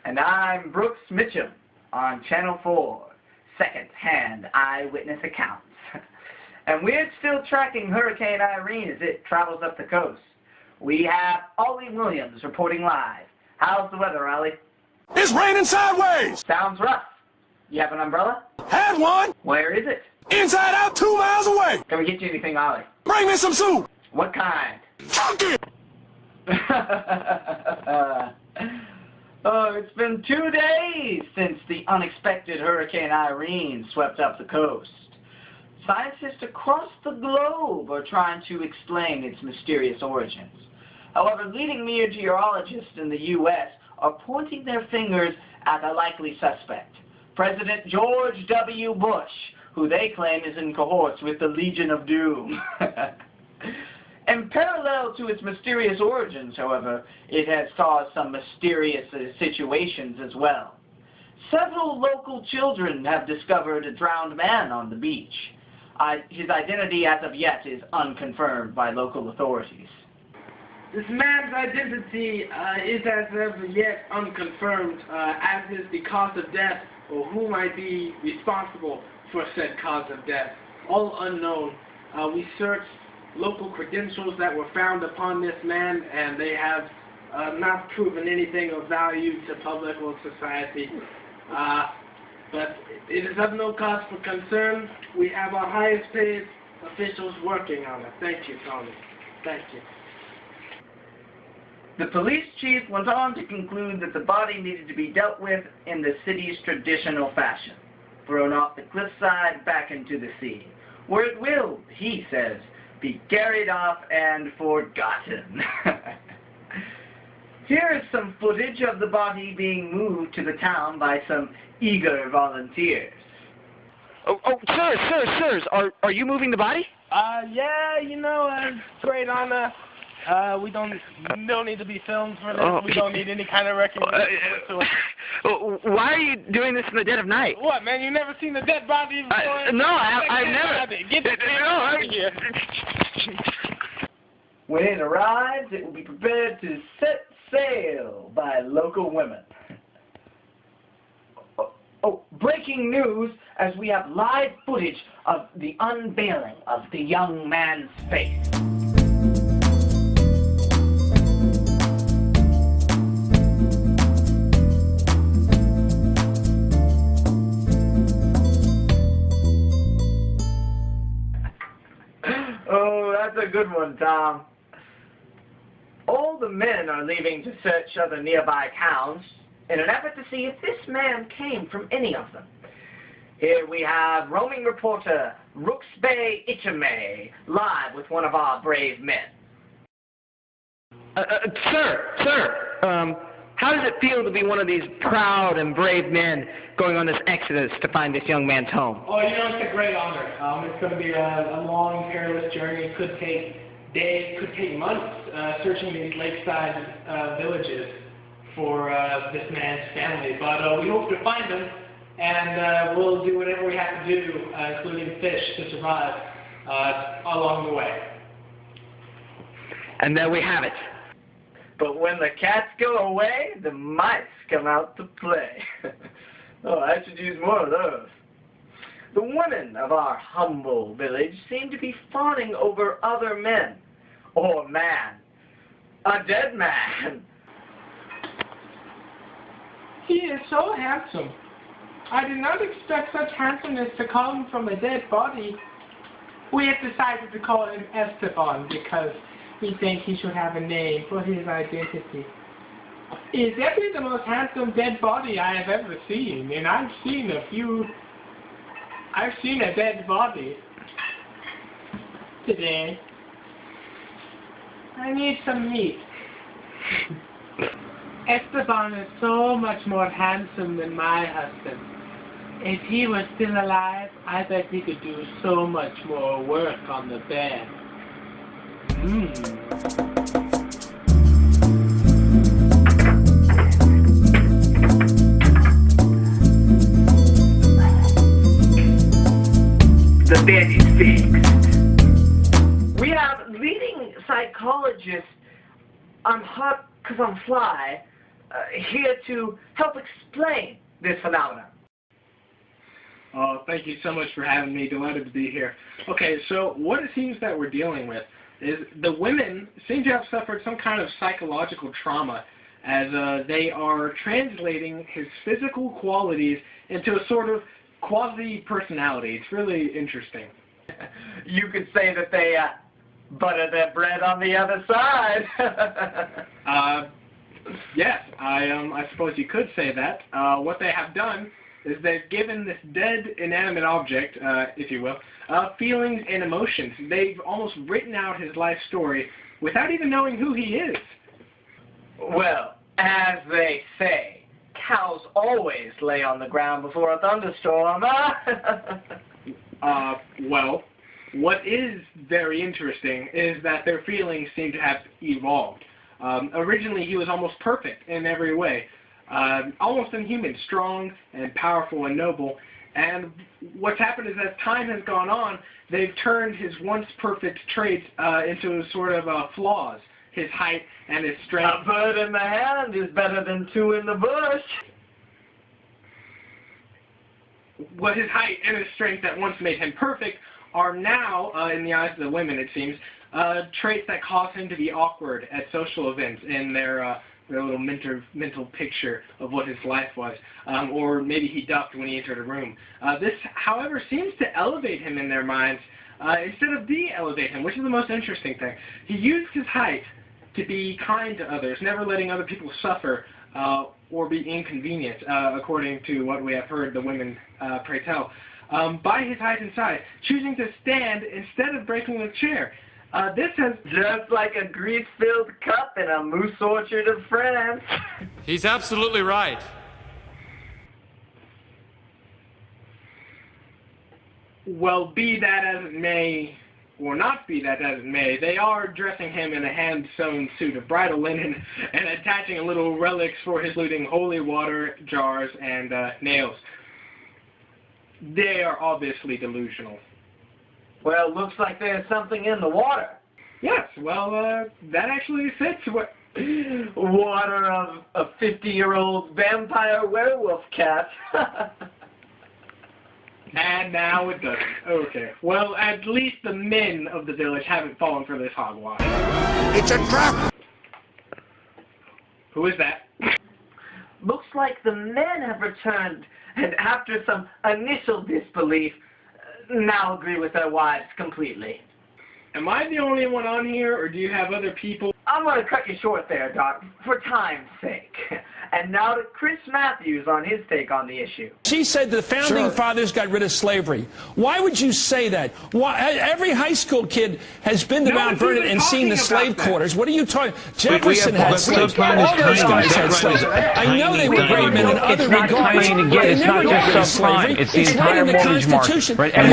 And I'm Brooks Mitchum on Channel 4, second-hand eyewitness accounts. And we're still tracking Hurricane Irene as it travels up the coast. We have Ollie Williams reporting live. How's the weather, Ollie? It's raining sideways! Sounds rough. You have an umbrella? Had one! Where is it? Inside out 2 miles away! Can we get you anything, Ollie? Bring me some soup! What kind? Funky! Oh, it's been 2 days since the unexpected Hurricane Irene swept up the coast. Scientists across the globe are trying to explain its mysterious origins. However, leading meteorologists in the U.S. are pointing their fingers at a likely suspect, President George W. Bush, who they claim is in cohorts with the Legion of Doom. In parallel to its mysterious origins, however, it has caused some mysterious situations as well. Several local children have discovered a drowned man on the beach. His identity as of yet is unconfirmed by local authorities. This man's identity is as of yet unconfirmed, as is the cause of death or who might be responsible for said cause of death. All unknown. We searched local credentials that were found upon this man, and they have not proven anything of value to public or society. But it is of no cause for concern. We have our highest paid officials working on it. Thank you, Tony. Thank you. The police chief went on to conclude that the body needed to be dealt with in the city's traditional fashion, thrown off the cliffside back into the sea, where it will, he says, be carried off and forgotten. Here is some footage of the body being moved to the town by some eager volunteers. Sirs, are you moving the body? Yeah, you know, great honor. We don't need to be filmed for this. We don't need any kind of recognition. Why are you doing this in the dead of night? What, man? You never seen a dead body before? No, I've never. Get the out of here. When it arrives, it will be prepared to set sail by local women. Breaking news, as we have live footage of the unveiling of the young man's face. Oh, that's a good one, Tom. All the men are leaving to search other nearby towns in an effort to see if this man came from any of them. Here we have roaming reporter Rooksbay Ichame live with one of our brave men. Sir, how does it feel to be one of these proud and brave men going on this exodus to find this young man's home? Oh, you know, it's a great honor. It's going to be a long, perilous journey. It could take days, could take months, searching these lakeside villages for this man's family. But we hope to find them, and we'll do whatever we have to do, including fish, to survive along the way. And there we have it. But when the cats go away, the mice come out to play. Oh, I should use more of those. The women of our humble village seem to be fawning over other men. Or man. A dead man. He is so handsome. I did not expect such handsomeness to come from a dead body. We have decided to call him Esteban because we think he should have a name for his identity. He is definitely the most handsome dead body I have ever seen, and I've seen a dead body today. I need some meat. Esteban is so much more handsome than my husband. If he was still alive, I bet he could do so much more work on the bed. The bed is fixed. We have leading psychologists on Hot 'Cause I'm Fly here to help explain this phenomenon. Oh, thank you so much for having me. Delighted to be here. Okay, so what it seems that we're dealing with is the women seem to have suffered some kind of psychological trauma as they are translating his physical qualities into a sort of quasi-personality. It's really interesting. You could say that they butter their bread on the other side. Yes, I suppose you could say that. What they have done is they've given this dead, inanimate object, if you will, feelings and emotions. They've almost written out his life story without even knowing who he is. Well, as they say, cows always lay on the ground before a thunderstorm. Well, what is very interesting is that their feelings seem to have evolved. Originally, he was almost perfect in every way. Almost inhuman, strong and powerful and noble. And what's happened is as time has gone on, they've turned his once perfect traits into sort of flaws. His height and his strength. A bird in the hand is better than two in the bush. What his height and his strength that once made him perfect are now, in the eyes of the women it seems, traits that cause him to be awkward at social events in their little mental picture of what his life was, or maybe he ducked when he entered a room. This, however, seems to elevate him in their minds instead of de-elevate him, which is the most interesting thing. He used his height to be kind to others, never letting other people suffer or be inconvenienced, according to what we have heard the women pray tell. By his height and size, choosing to stand instead of breaking a chair. This has... Just like a grease-filled cup in a moose orchard of France. He's absolutely right. Well, be that as it may, or not be that as it may, they are dressing him in a hand-sewn suit of bridal linen and attaching little relics for his looting holy water jars and nails. They are obviously delusional. Well, looks like there's something in the water. Yes, well, that actually fits what... Water of a 50-year-old vampire werewolf cat. And now it doesn't. Okay. Well, at least the men of the village haven't fallen for this hogwash. It's a trap! Who is that? Looks like the men have returned, and after some initial disbelief, now agree with their wives completely. Am I the only one on here, or do you have other people? I'm going to cut you short there, Doc, for time's sake. And now to Chris Matthews on his take on the issue. She said the founding fathers got rid of slavery. Why would you say that? Why, every high school kid has been to Mount Vernon and seen the slave quarters. What are you talking? Jefferson had slaves. All those guys had slaves. I know they were great men in other regards. They never got rid of slavery. It's the entire mortgage market. Right? And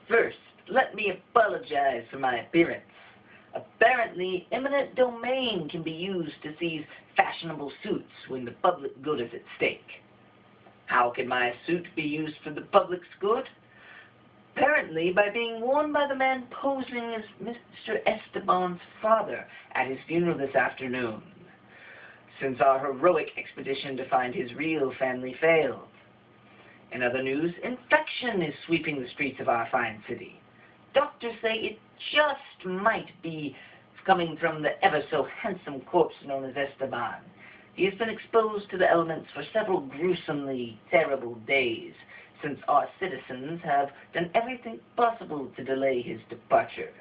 First, let me apologize for my appearance. Apparently, eminent domain can be used to seize fashionable suits when the public good is at stake. How can my suit be used for the public's good? Apparently by being worn by the man posing as Mr. Esteban's father at his funeral this afternoon, since our heroic expedition to find his real family failed. In other news, infection is sweeping the streets of our fine city. Doctors say it just might be coming from the ever-so-handsome corpse known as Esteban. He has been exposed to the elements for several gruesomely terrible days, since our citizens have done everything possible to delay his departure.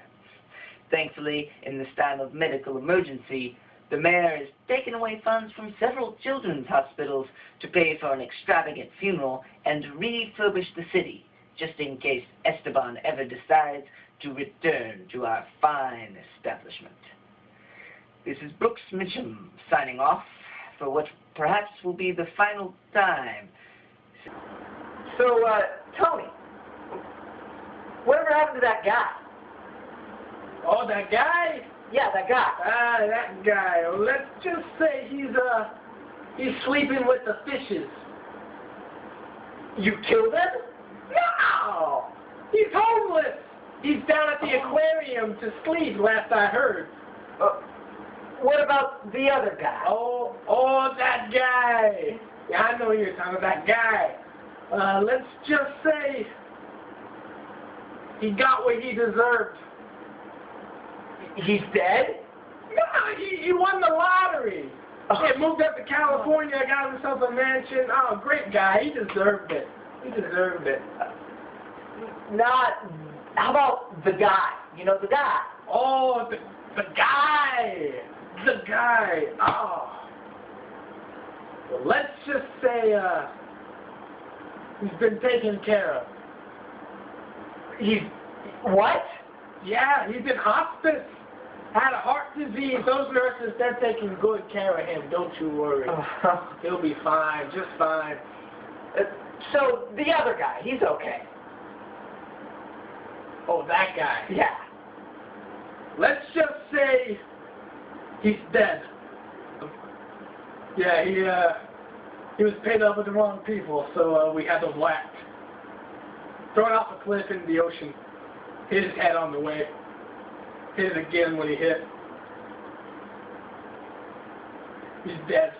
Thankfully, in this time of medical emergency, the mayor has taken away funds from several children's hospitals to pay for an extravagant funeral and refurbish the city, just in case Esteban ever decides to return to our fine establishment. This is Brooks Mitchum signing off for what perhaps will be the final time. So, Tony, whatever happened to that guy? Oh, that guy? Yeah, that guy. That guy. Let's just say he's sleeping with the fishes. You killed him? No! He's homeless! He's down at the aquarium to sleep, last I heard. What about the other guy? Oh, that guy! Yeah, I know you're talking about that guy. Let's just say he got what he deserved. He's dead? No, he won the lottery. He moved up to California, got himself a mansion. Oh, great guy. He deserved it. He deserved it. How about the guy? You know the guy? Oh, the guy. The guy. Oh. Well, let's just say he's been taken care of. What? Yeah, he's in hospice. Had a heart disease. Those nurses, they're taking good care of him. Don't you worry. He'll be fine, just fine. So the other guy, he's okay. Oh, that guy. Yeah. Let's just say he's dead. Yeah, he was paid up with the wrong people, so we had him whacked. Thrown off a cliff into the ocean. Hit his head on the way. Hit it again when he hit. He's dead.